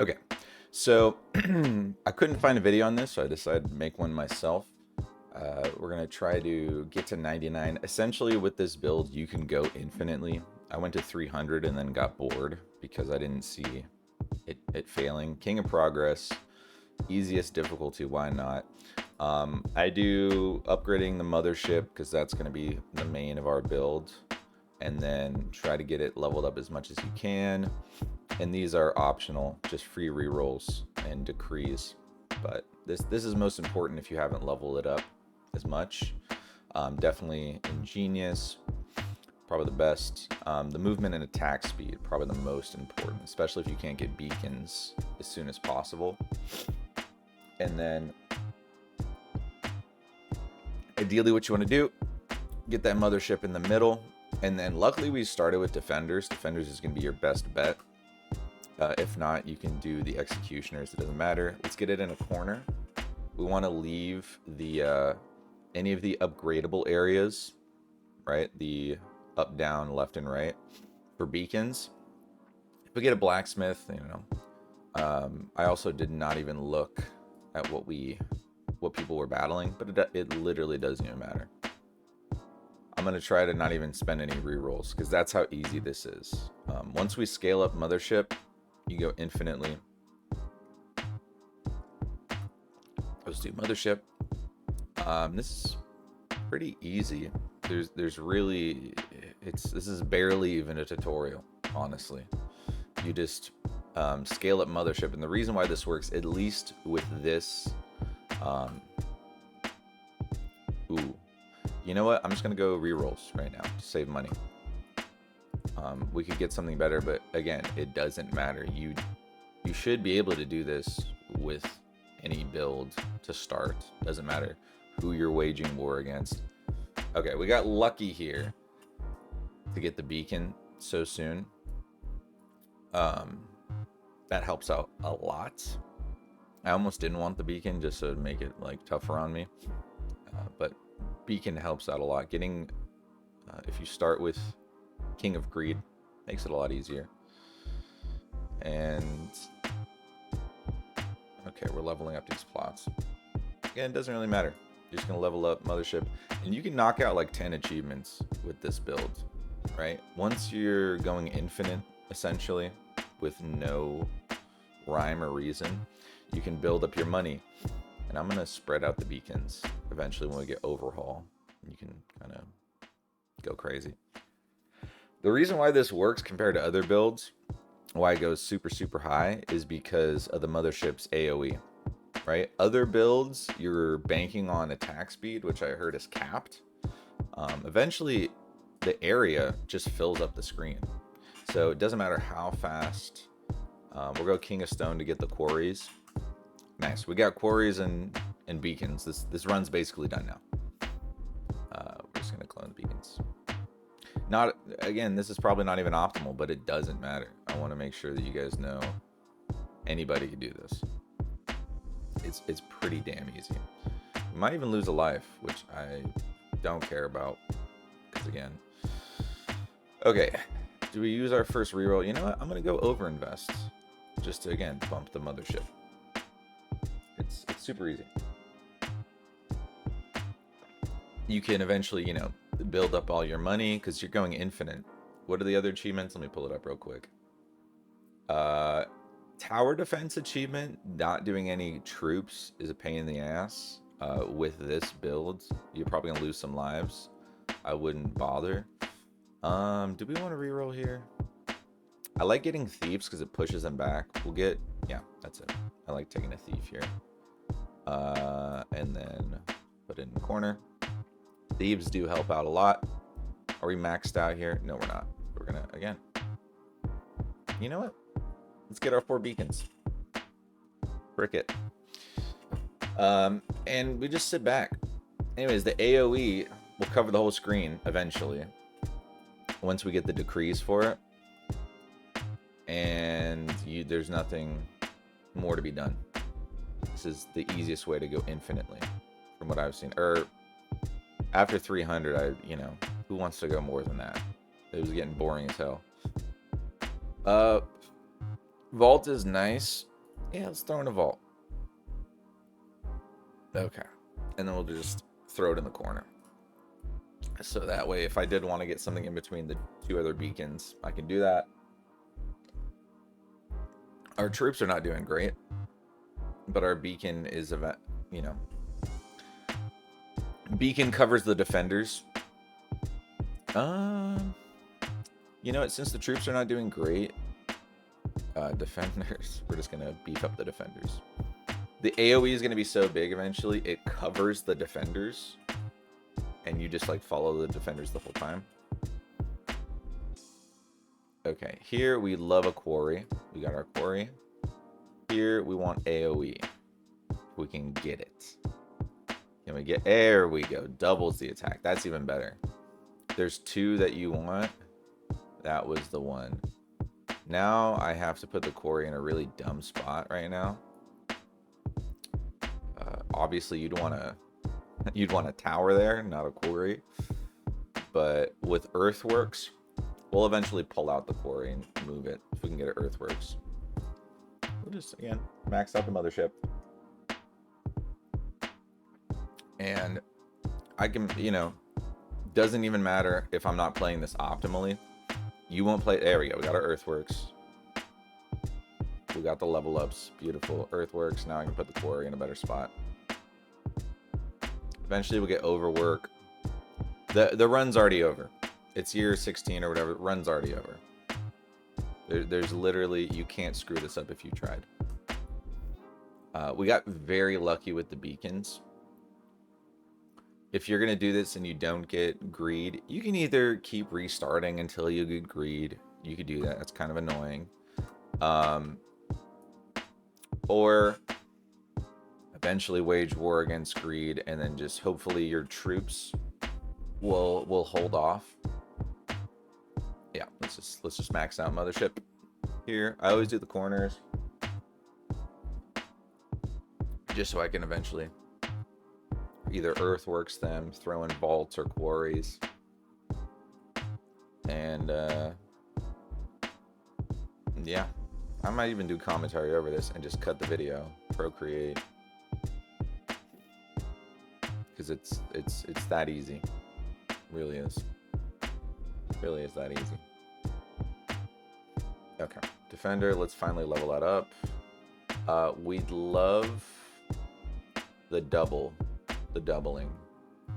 Okay, so I couldn't find a video on this, so I decided to make one myself. We're gonna try to get to 99. Essentially, with this build, you can go infinitely. I went to 300 and then got bored because I didn't see it failing. King of Progress, easiest difficulty, why not? I do upgrading the mothership because that's gonna be the main of our build, and then try to get it leveled up as much as you can. And these are optional, just free rerolls and decrees. But this is most important if you haven't leveled it up as much. Definitely ingenious, probably the best. The movement and attack speed, probably the most important, especially if you can't get beacons as soon as possible. And then ideally what you want to do, get that mothership in the middle. And then luckily we started with defenders. Defenders is going to be your best bet. If not, you can do the executioners. It doesn't matter. Let's get it in a corner. We want to leave the any of the upgradable areas, right? The up, down, left, and right for beacons. If we get a blacksmith, you know, I also did not even look at what people were battling, but it literally doesn't even matter. I'm going to try to not even spend any rerolls because that's how easy this is. Once we scale up mothership, you go infinitely. Let's do mothership. This is pretty easy. There's really, this is barely even a tutorial, honestly. You just scale up mothership, and the reason why this works, at least with this, you know what? I'm just gonna go rerolls right now to save money. We could get something better, but again, it doesn't matter. You should be able to do this with any build to start. Doesn't matter who you're waging war against. Okay, we got lucky here to get the beacon so soon. That helps out a lot. I almost didn't want the beacon just so to make it like tougher on me, but beacon helps out a lot. Getting if you start with King of Greed, makes it a lot easier. And okay, we're leveling up these plots. Again, it doesn't really matter. You're just gonna level up mothership, and you can knock out like 10 achievements with this build, right? Once you're going infinite, essentially, with no rhyme or reason, you can build up your money. And I'm gonna spread out the beacons eventually when we get overhaul. You can kind of go crazy. The reason why this works compared to other builds, why it goes super high, is because of the mothership's AoE, right? Other builds, you're banking on attack speed, which I heard is capped. Eventually, the area just fills up the screen. So it doesn't matter how fast. We'll go King of Stone to get the quarries. Nice. We got quarries and beacons. This run's basically done now. We're just gonna clone the beacons. Not again. This is probably not even optimal, but it doesn't matter. I want to make sure that you guys know anybody can do this. It's pretty damn easy. We might even lose a life, which I don't care about. Because again, okay. Do we use our first reroll? You know what? I'm gonna go overinvest, just to again bump the mothership. It's super easy. You can eventually, you know, build up all your money because you're going infinite. What are the other achievements? Let me pull it up real quick. Tower defense achievement, not doing any troops is a pain in the ass. With this build, you're probably gonna lose some lives. I wouldn't bother. Do we want to reroll here? I like getting thieves because it pushes them back. We'll get, yeah, that's it. I like taking a thief here. And then put it in the corner. Thieves do help out a lot. Are we maxed out here? No, we're not. We're gonna, again. You know what? Let's get our 4 beacons. Frick it. And we just sit back. Anyways, the AoE will cover the whole screen eventually. Once we get the decrees for it. And there's nothing more to be done. This is the easiest way to go infinitely, from what I've seen. Or after 300, you know, who wants to go more than that? It was getting boring as hell. Vault is nice. Yeah, let's throw in a vault. Okay. And then we'll just throw it in the corner. So that way, if I did want to get something in between the two other beacons, I can do that. Our troops are not doing great, but our beacon is, you know, beacon covers the defenders. You know what? Since the troops are not doing great, defenders, we're just gonna beef up the defenders. The AoE is gonna be so big eventually, it covers the defenders, and you just like follow the defenders the whole time. Okay, here we love a quarry. We got our quarry. Here we want AoE. We can get it. Can we get? There we go. Doubles the attack. That's even better. There's two that you want. That was the one. Now I have to put the quarry in a really dumb spot right now. Obviously, you'd want a tower there, not a quarry. But with earthworks, we'll eventually pull out the quarry and move it if we can get it earthworks. We'll just, again, max out the mothership. And I can, you know, doesn't even matter if I'm not playing this optimally. You won't play. There we go. We got our earthworks. We got the level ups. Beautiful. Earthworks. Now I can put the quarry in a better spot. Eventually we'll get overwork. The run's already over. It's year 16 or whatever. Run's already over. There's literally, you can't screw this up if you tried. We got very lucky with the beacons. If you're going to do this and you don't get greed, you can either keep restarting until you get greed. You could do that. That's kind of annoying. Or eventually wage war against greed, and then just hopefully your troops will hold off. Yeah, let's just max out mothership here. I always do the corners just so I can eventually either earthworks them, throw in vaults or quarries, and yeah, I might even do commentary over this and just cut the video, procreate, because it's that easy. It really is. It really is that easy. Okay, defender. Let's finally level that up. We'd love the doubling.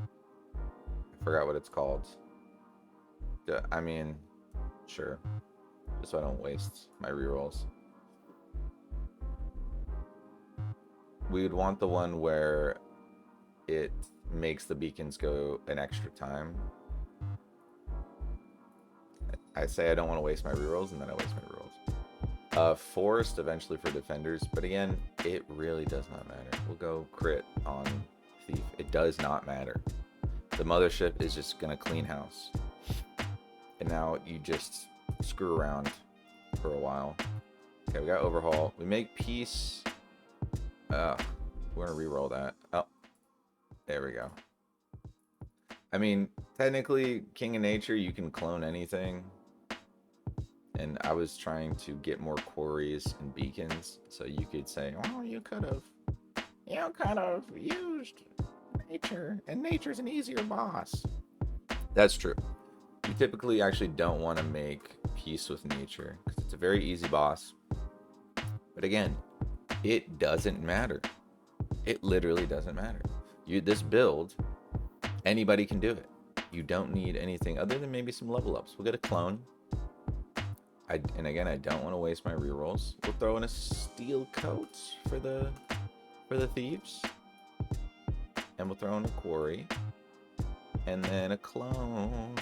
I forgot what it's called. I mean, sure. Just so I don't waste my rerolls. We'd want the one where it makes the beacons go an extra time. I say I don't want to waste my rerolls, and then I waste my rerolls. Forest eventually for defenders, but again, it really does not matter. We'll go crit on thief. It does not matter. The mothership is just gonna clean house, and now you just screw around for a while. Okay, we got overhaul. We make peace. We're gonna reroll that. Oh, there we go. I mean, technically, King of Nature, you can clone anything. And I was trying to get more quarries and beacons, so you could say, "Oh, you could have used nature, and nature's an easier boss." That's true. You typically actually don't want to make peace with nature because it's a very easy boss. But again, it doesn't matter. It literally doesn't matter. This build, anybody can do it. You don't need anything other than maybe some level ups. We'll get a clone. And again, I don't want to waste my rerolls. We'll throw in a steel coat for the thieves, and we'll throw in a quarry, and then a clone.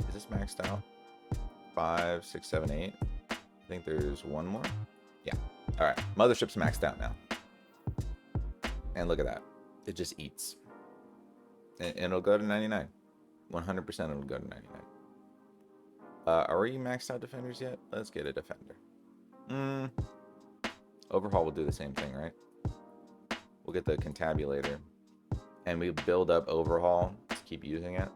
Is this maxed out? 5, 6, 7, 8. I think there's one more. Yeah. All right. Mothership's maxed out now, and look at that. It just eats, and it'll go to 99. 100% it'll go to 99. Are we maxed out defenders yet? Let's get a defender. Overhaul will do the same thing, right? We'll get the contabulator, and we build up overhaul to keep using it.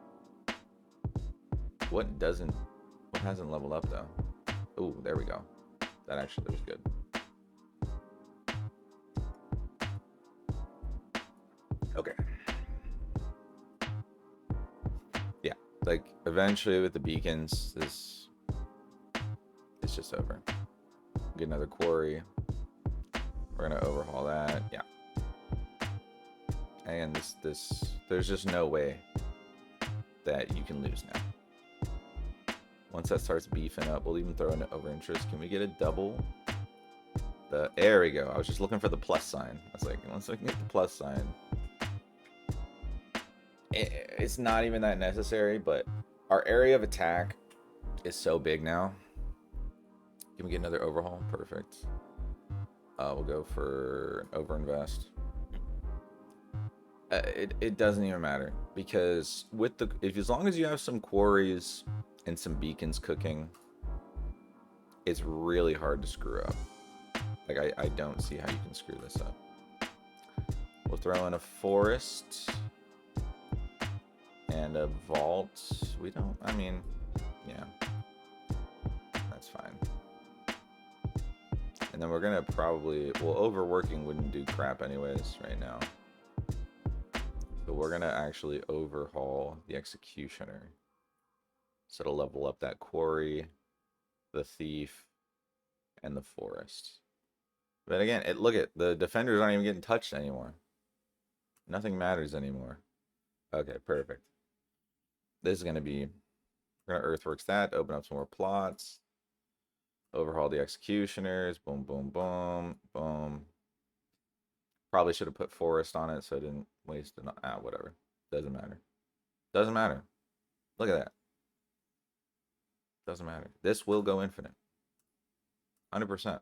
What hasn't leveled up though? Oh, there we go. That actually was good. Okay. Yeah, like eventually with the beacons, this is just over. Get another quarry. We're gonna overhaul that. Yeah. And there's just no way that you can lose now. Once that starts beefing up, we'll even throw in over interest. Can we get a double? There we go. I was just looking for the plus sign. I was like, once I can get the plus sign, it's not even that necessary, but our area of attack is so big now. Can we get another overhaul? Perfect. We'll go for an overinvest. It doesn't even matter, because with as long as you have some quarries and some beacons cooking, it's really hard to screw up. Like I don't see how you can screw this up. We'll throw in a forest and a vault. We don't, I mean, yeah, that's fine. And then we're gonna probably, well, overworking wouldn't do crap anyways right now. So we're gonna actually overhaul the executioner. So it'll level up that quarry, the thief, and the forest. But again, look at the defenders aren't even getting touched anymore. Nothing matters anymore. Okay, perfect. This is gonna be, we're gonna earthworks that, open up some more plots, overhaul the executioners, boom, boom, boom, boom. Probably should have put forest on it so I didn't waste it. Whatever. Doesn't matter. Doesn't matter. Look at that. Doesn't matter. This will go infinite. 100%.